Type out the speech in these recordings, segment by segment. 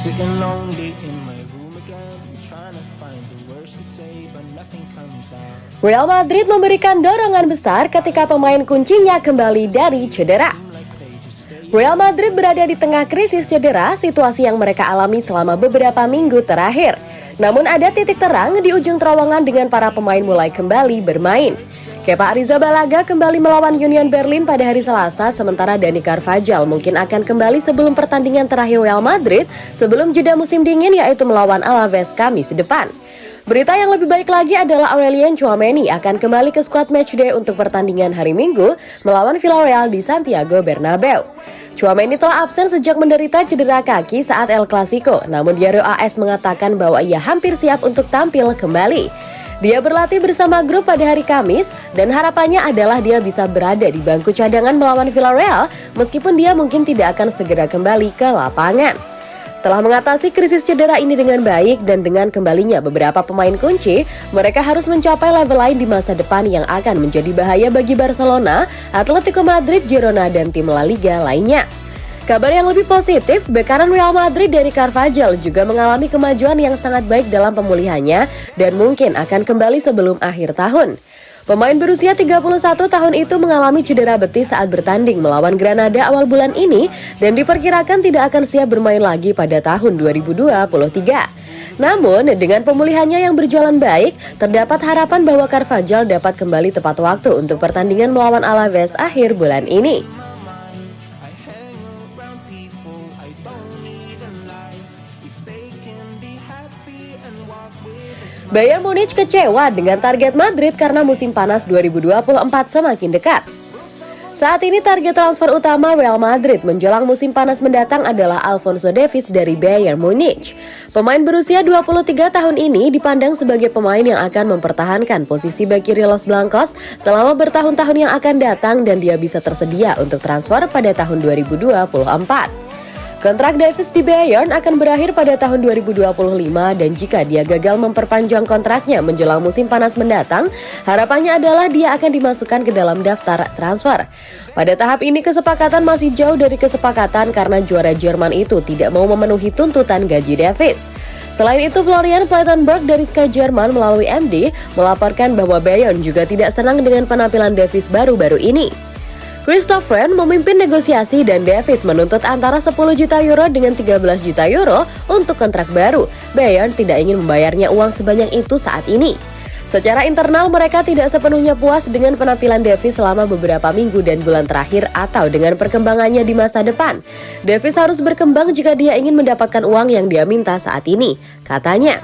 Sitting lonely in my room again, trying to find the words to say, but nothing comes out. Real Madrid memberikan dorongan besar ketika pemain kuncinya kembali dari cedera. Real Madrid berada di tengah krisis cedera, situasi yang mereka alami selama beberapa minggu terakhir. Namun ada titik terang di ujung terowongan dengan para pemain mulai kembali bermain. Kepa Arrizabalaga kembali melawan Union Berlin pada hari Selasa, sementara Dani Carvajal mungkin akan kembali sebelum pertandingan terakhir Real Madrid sebelum jeda musim dingin, yaitu melawan Alaves Kamis depan. Berita yang lebih baik lagi adalah Aurelien Tchouaméni akan kembali ke skuad matchday untuk pertandingan hari Minggu melawan Villarreal di Santiago Bernabeu. Tchouaméni telah absen sejak menderita cedera kaki saat El Clasico, namun Diario AS mengatakan bahwa ia hampir siap untuk tampil kembali. Dia berlatih bersama grup pada hari Kamis dan harapannya adalah dia bisa berada di bangku cadangan melawan Villarreal meskipun dia mungkin tidak akan segera kembali ke lapangan. Telah mengatasi krisis cedera ini dengan baik dan dengan kembalinya beberapa pemain kunci, mereka harus mencapai level lain di masa depan yang akan menjadi bahaya bagi Barcelona, Atletico Madrid, Girona, dan tim La Liga lainnya. Kabar yang lebih positif, bek kanan Real Madrid Dani Carvajal juga mengalami kemajuan yang sangat baik dalam pemulihannya dan mungkin akan kembali sebelum akhir tahun. Pemain berusia 31 tahun itu mengalami cedera betis saat bertanding melawan Granada awal bulan ini dan diperkirakan tidak akan siap bermain lagi pada tahun 2023. Namun, dengan pemulihannya yang berjalan baik, terdapat harapan bahwa Carvajal dapat kembali tepat waktu untuk pertandingan melawan Alaves akhir bulan ini. Bayern Munich kecewa dengan target Madrid karena musim panas 2024 semakin dekat. Saat ini target transfer utama Real Madrid menjelang musim panas mendatang adalah Alphonso Davies dari Bayern Munich. Pemain berusia 23 tahun ini dipandang sebagai pemain yang akan mempertahankan posisi bek kiri Los Blancos selama bertahun-tahun yang akan datang dan dia bisa tersedia untuk transfer pada tahun 2024. Kontrak Davies di Bayern akan berakhir pada tahun 2025 dan jika dia gagal memperpanjang kontraknya menjelang musim panas mendatang, harapannya adalah dia akan dimasukkan ke dalam daftar transfer. Pada tahap ini kesepakatan masih jauh dari kesepakatan karena juara Jerman itu tidak mau memenuhi tuntutan gaji Davies. Selain itu, Florian Plettenberg dari Sky Jerman melalui MD melaporkan bahwa Bayern juga tidak senang dengan penampilan Davies baru-baru ini. Christoph Fren memimpin negosiasi dan Davies menuntut antara 10 juta euro dengan 13 juta euro untuk kontrak baru. Bayern tidak ingin membayarnya uang sebanyak itu saat ini. Secara internal mereka tidak sepenuhnya puas dengan penampilan Davies selama beberapa minggu dan bulan terakhir atau dengan perkembangannya di masa depan. Davies harus berkembang jika dia ingin mendapatkan uang yang dia minta saat ini, katanya.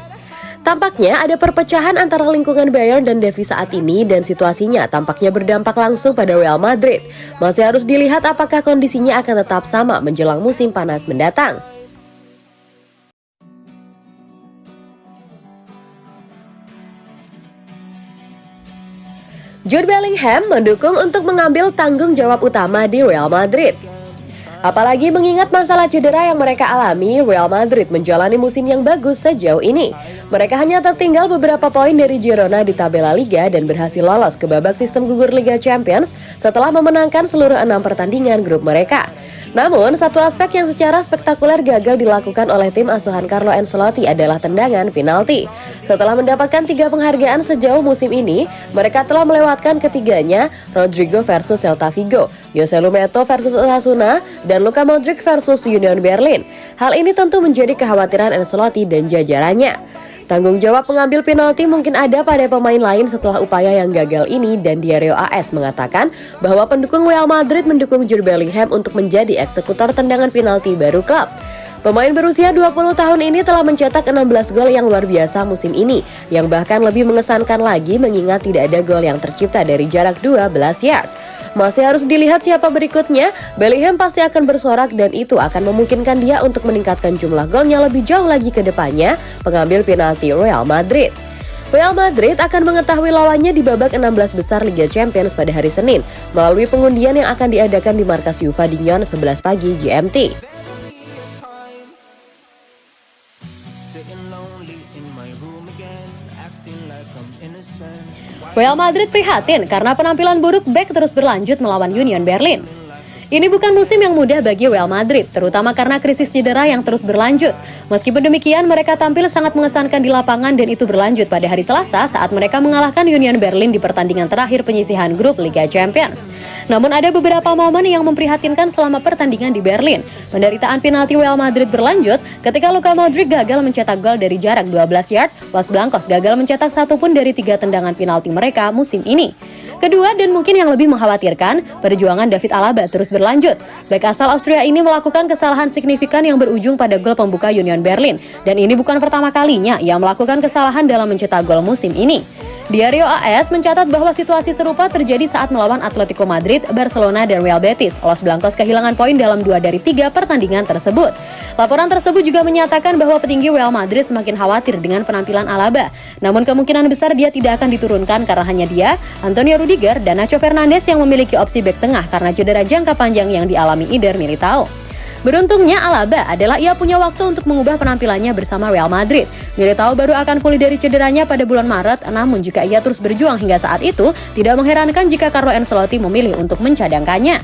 Tampaknya ada perpecahan antara lingkungan Bayern dan Davies saat ini dan situasinya tampaknya berdampak langsung pada Real Madrid. Masih harus dilihat apakah kondisinya akan tetap sama menjelang musim panas mendatang. Jude Bellingham mendukung untuk mengambil tanggung jawab utama di Real Madrid. Apalagi mengingat masalah cedera yang mereka alami, Real Madrid menjalani musim yang bagus sejauh ini. Mereka hanya tertinggal beberapa poin dari Girona di tabel La Liga dan berhasil lolos ke babak sistem gugur Liga Champions setelah memenangkan seluruh 6 pertandingan grup mereka. Namun, satu aspek yang secara spektakuler gagal dilakukan oleh tim asuhan Carlo Ancelotti adalah tendangan penalti. Setelah mendapatkan 3 penghargaan sejauh musim ini, mereka telah melewatkan ketiganya, Rodrigo versus Celta Vigo, Joselu Neto versus Osasuna, dan Luka Modric versus Union Berlin. Hal ini tentu menjadi kekhawatiran Ancelotti dan jajarannya. Tanggung jawab mengambil penalti mungkin ada pada pemain lain setelah upaya yang gagal ini dan Diario AS mengatakan bahwa pendukung Real Madrid mendukung Jude Bellingham untuk menjadi eksekutor tendangan penalti baru klub. Pemain berusia 20 tahun ini telah mencetak 16 gol yang luar biasa musim ini, yang bahkan lebih mengesankan lagi mengingat tidak ada gol yang tercipta dari jarak 12 yard. Masih harus dilihat siapa berikutnya, Bellingham pasti akan bersorak dan itu akan memungkinkan dia untuk meningkatkan jumlah golnya lebih jauh lagi ke depannya, pengambil penalti Real Madrid. Real Madrid akan mengetahui lawannya di babak 16 besar Liga Champions pada hari Senin, melalui pengundian yang akan diadakan di markas UEFA di Nyon 11 pagi GMT. Real Madrid prihatin karena penampilan buruk bek terus berlanjut melawan Union Berlin. Ini bukan musim yang mudah bagi Real Madrid, terutama karena krisis cedera yang terus berlanjut. Meskipun demikian, mereka tampil sangat mengesankan di lapangan dan itu berlanjut pada hari Selasa saat mereka mengalahkan Union Berlin di pertandingan terakhir penyisihan grup Liga Champions. Namun ada beberapa momen yang memprihatinkan selama pertandingan di Berlin. Penderitaan penalti Real Madrid berlanjut ketika Luka Modric gagal mencetak gol dari jarak 12 yard, Los Blancos gagal mencetak satu pun dari 3 tendangan penalti mereka musim ini. Kedua dan mungkin yang lebih mengkhawatirkan, perjuangan David Alaba terus berlanjut. Bek asal Austria ini melakukan kesalahan signifikan yang berujung pada gol pembuka Union Berlin. Dan ini bukan pertama kalinya ia melakukan kesalahan dalam mencetak gol musim ini. Diario AS mencatat bahwa situasi serupa terjadi saat melawan Atletico Madrid, Barcelona, dan Real Betis. Los Blancos kehilangan poin dalam 2 dari 3 pertandingan tersebut. Laporan tersebut juga menyatakan bahwa petinggi Real Madrid semakin khawatir dengan penampilan Alaba. Namun kemungkinan besar dia tidak akan diturunkan karena hanya dia, Antonio Rudiger, dan Nacho Fernandes yang memiliki opsi bek tengah karena cedera jangka panjang yang dialami Eder Militao. Beruntungnya Alaba adalah ia punya waktu untuk mengubah penampilannya bersama Real Madrid. Militao baru akan pulih dari cederanya pada bulan Maret, namun jika ia terus berjuang hingga saat itu, tidak mengherankan jika Carlo Ancelotti memilih untuk mencadangkannya.